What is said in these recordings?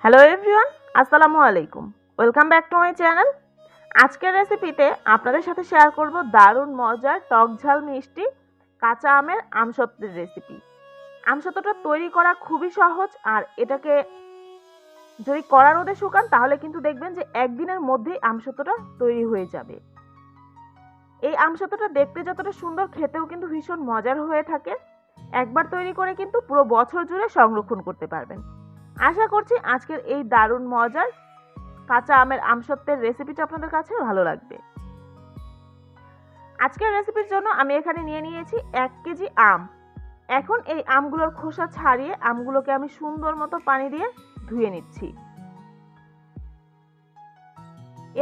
Hello everyone, আসসালামু আলাইকুম। Welcome back to my channel. আজকের রেসিপিতে আপনাদের সাথে শেয়ার করব দারুণ মজার টক ঝাল মিষ্টি কাঁচা আমের আমসত্ত্বের রেসিপি। আমসত্ত্বটা তৈরি করা খুবই সহজ, আর এটাকে যদি কড়া রোদে শুকান তাহলে কিন্তু দেখবেন যে একদিনের মধ্যেই আমসত্ত্বটা তৈরি হয়ে যাবে। এই আমসত্ত্বটা দেখতে যতটা সুন্দর, খেতেও কিন্তু ভীষণ মজার হয়ে থাকে। একবার তৈরি করে কিন্তু পুরো বছর জুড়ে সংরক্ষণ করতে পারবেন। আশা করছি আজকের এই দারুণ মজার কাঁচা আমের আমসত্ত্বের রেসিপিটা আপনাদের কাছে ভালো লাগবে। আজকের রেসিপির জন্য আমি এখানে নিয়ে নিয়েছি 1 কেজি আম। এখন এই আমগুলোর খোসা ছাড়িয়ে আমগুলোকে আমি সুন্দর মতো পানি দিয়ে ধুয়ে নিচ্ছি।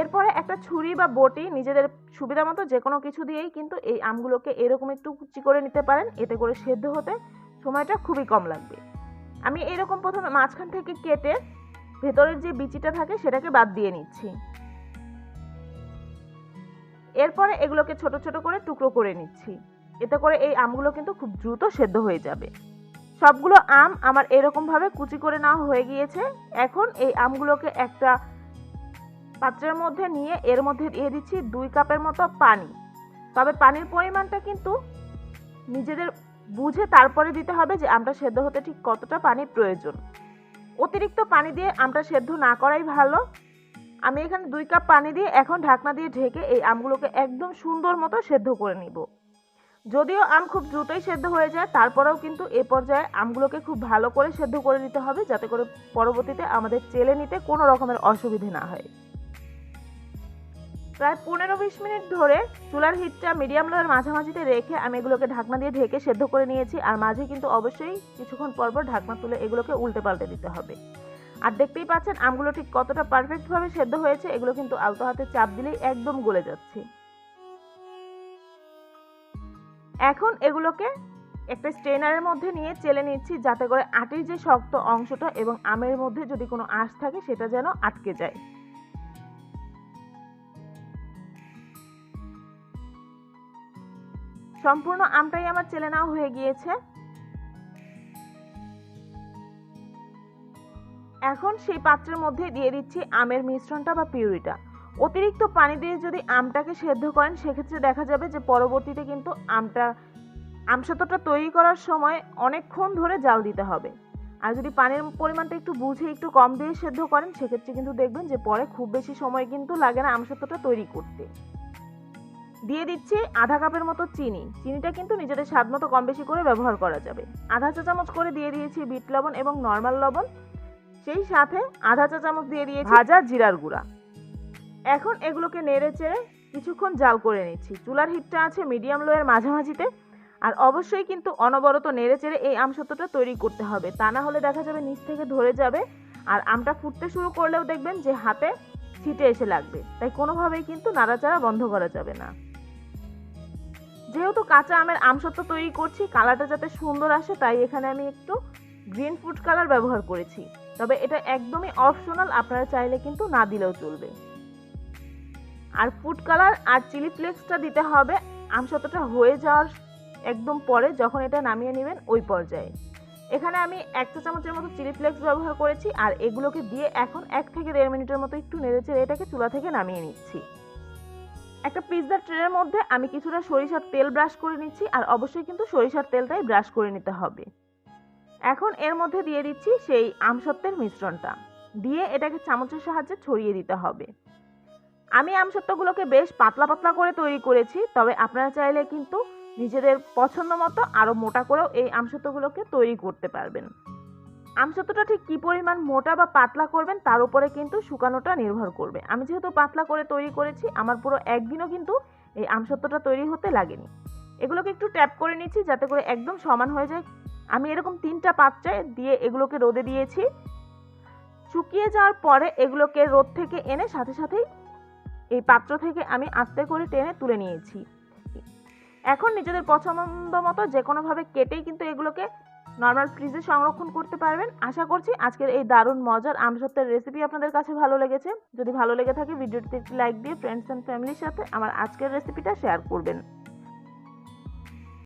এরপরে একটা ছুরি বা বটি, নিজেদের সুবিধা মতো যে কোনো কিছু দিয়েই কিন্তু এই আমগুলোকে এরকম একটু কুচি করে নিতে পারেন। এতে করে সেদ্ধ হতে সময়টা খুবই কম লাগবে। আমি এরকম প্রথমে মাঝখান থেকে কেটে ভেতরের যে বিচিটা থাকে সেটাকে বাদ দিয়ে নিচ্ছি। এরপরে এগুলোকে ছোট ছোট করে টুকরো করে নিচ্ছি। এতে করে এই আমগুলো কিন্তু খুব দ্রুত সেদ্ধ হয়ে যাবে। সবগুলো আম আমার এরকম ভাবে কুচি করে নেওয়া হয়ে গিয়েছে। এখন এই আমগুলোকে একটা পাত্রের মধ্যে নিয়ে এর মধ্যে দিয়ে দিচ্ছি 2 কাপের মতো পানি। তবে পানির পরিমাণটা কিন্তু নিজেদের বুঝে তারপরে দিতে হবে যে আমটা সেদ্ধ হতে ঠিক কতটা পানি প্রয়োজন। অতিরিক্ত পানি দিয়ে আমটা সেদ্ধ না করাই ভালো। আমি এখানে 2 কাপ পানি দিয়ে এখন ঢাকনা দিয়ে ঢেকে এই আমগুলোকে একদম সুন্দর মতো সেদ্ধ করে নিব। যদিও আম খুব দ্রুতই সেদ্ধ হয়ে যায়, তারপরেও কিন্তু এ পর্যায়ে আমগুলোকে খুব ভালো করে সেদ্ধ করে নিতে হবে, যাতে করে পরবর্তীতে আমাদের চেলে নিতে কোনো রকমের অসুবিধা না হয়। প্রায় 15-20 মিনিট ধরে চুলার হিটটা মিডিয়াম লোয়ের মাঝামাঝিতে রেখে আমি এগুলোকে ঢাকনা দিয়ে ঢেকে সেদ্ধ করে নিয়েছি। আর মাঝে কিন্তু অবশ্যই কিছুক্ষণ পর পর ঢাকনা তুলে এগুলোকে উল্টে পাল্টে দিতে হবে। আর দেখতেই পাচ্ছেন আমগুলো ঠিক কতটা পারফেক্টভাবে সেদ্ধ হয়েছে। এগুলো কিন্তু আলতো হাতে চাপ দিলেই একদম গলে যাচ্ছে। এখন এগুলোকে একটা স্ট্রেনারের মধ্যে নিয়ে চেলে নিচ্ছি, যাতে করে আটির যে শক্ত অংশটা এবং আমের মধ্যে যদি কোনো আঁশ থাকে সেটা যেন আটকে যায়। সম্পূর্ণ আমটাই আমার চেলে নেওয়া হয়ে গিয়েছে। এখন সেই পাত্রের মধ্যে দিয়ে দিচ্ছি আমের মিশ্রণটা বা পিউরিটা। অতিরিক্ত পানি দিয়ে যদি আমটাকে সেদ্ধ করেন সেক্ষেত্রে দেখা যাবে যে পরবর্তীতে কিন্তু আমসত্ত্বটা তৈরি করার সময় অনেকক্ষণ ধরে জাল দিতে হবে। আর যদি পানির পরিমাণটা একটু বুঝে একটু কম দিয়ে সেদ্ধ করেন সেক্ষেত্রে কিন্তু দেখবেন যে পরে খুব বেশি সময় কিন্তু লাগে না আমসত্ত্বটা তৈরি করতে। দিয়ে দিচ্ছি আধা কাপের মতো চিনি। চিনিটা কিন্তু নিজেদের স্বাদ মতো কম বেশি করে ব্যবহার করা যাবে। আধা চা চামচ করে দিয়ে দিয়েছি বিট লবণ এবং নর্মাল লবণ। সেই সাথে আধা চা চামচ দিয়ে দিয়েছি ভাজা জিরার গুঁড়া। এখন এগুলোকে নেড়ে চেড়ে কিছুক্ষণ জাল করে নিচ্ছি। চুলার হিটটা আছে মিডিয়াম লোয়ের মাঝামাঝিতে। আর অবশ্যই কিন্তু অনবরত নেড়ে চেড়ে এই আমসত্ত্বটা তৈরি করতে হবে, তা না হলে দেখা যাবে নিচ থেকে ধরে যাবে। আর আমটা ফুটতে শুরু করলেও দেখবেন যে হাতে ছিটে এসে লাগবে, তাই কোনোভাবেই কিন্তু নাড়াচাড়া বন্ধ করা যাবে না। যেহেতু কাঁচা আমের আমসত্ত্ব তৈরি করছি, কালারটা যাতে সুন্দর আসে তাই এখানে আমি একটু গ্রিন ফুড কালার ব্যবহার করেছি। তবে এটা একদমই অপশনাল, আপনারা চাইলে কিন্তু না দিলেও চলবে। আর ফুড কালার আর চিলি ফ্লেক্সটা দিতে হবে আমসত্ত্বটা হয়ে যাওয়ার একদম পরে, যখন এটা নামিয়ে নেবেন ওই পর্যায়ে। এখানে আমি 1 চা চামচের মতো চিলি ফ্লেক্স ব্যবহার করেছি। আর এগুলোকে দিয়ে এখন 1 থেকে 1.5 মিনিটের মতো একটু নেড়েচেড়ে এটাকে চুলা থেকে নামিয়ে নিচ্ছি। একটা পিৎজা ট্রের মধ্যে আমি কিছুটা সরিষার তেল ব্রাশ করে নিচ্ছি। আর অবশ্যই কিন্তু সরিষার তেলটাই ব্রাশ করে নিতে হবে। এখন এর মধ্যে দিয়ে দিচ্ছি সেই আমসত্ত্বের মিশ্রণটা, দিয়ে এটাকে চামচের সাহায্যে ছড়িয়ে দিতে হবে। আমি আমসত্ত্বগুলোকে বেশ পাতলা পাতলা করে তৈরি করেছি, তবে আপনারা চাইলে কিন্তু নিজেদের পছন্দ মতো আরও মোটা করেও এই আমসত্ত্বগুলোকে তৈরি করতে পারবেন। আমসত্ত্বটা ঠিক কী পরিমাণ মোটা বা পাতলা করবেন তার উপরে কিন্তু শুকানোটা নির্ভর করবে। আমি যেহেতু পাতলা করে তৈরি করেছি, আমার পুরো একদিনও কিন্তু এই আমসত্ত্বটা তৈরি হতে লাগেনি। এগুলোকে একটু ট্যাপ করে নিচ্ছি যাতে করে একদম সমান হয়ে যায়। আমি এরকম 3টা পাত্রে দিয়ে এগুলোকে রোদে দিয়েছি। শুকিয়ে যাওয়ার পরে এগুলোকে রোদ থেকে এনে সাথে সাথেই এই পাত্র থেকে আমি আস্তে করে টেনে তুলে নিয়েছি। এখন নিজেদের পছন্দ মতো যে কোনোভাবে কেটেই কিন্তু এগুলোকে নর্মাল ফ্রিজে সংরক্ষণ করতে পারবেন। আশা করছি আজকের এই দারুণ মজার আমসত্ত্বের রেসিপি আপনাদের কাছে ভালো লেগেছে। যদি ভালো লেগে থাকে ভিডিওটিতে একটি লাইক দিয়ে ফ্রেন্ডস অ্যান্ড ফ্যামিলির সাথে আমার আজকের রেসিপিটা শেয়ার করবেন।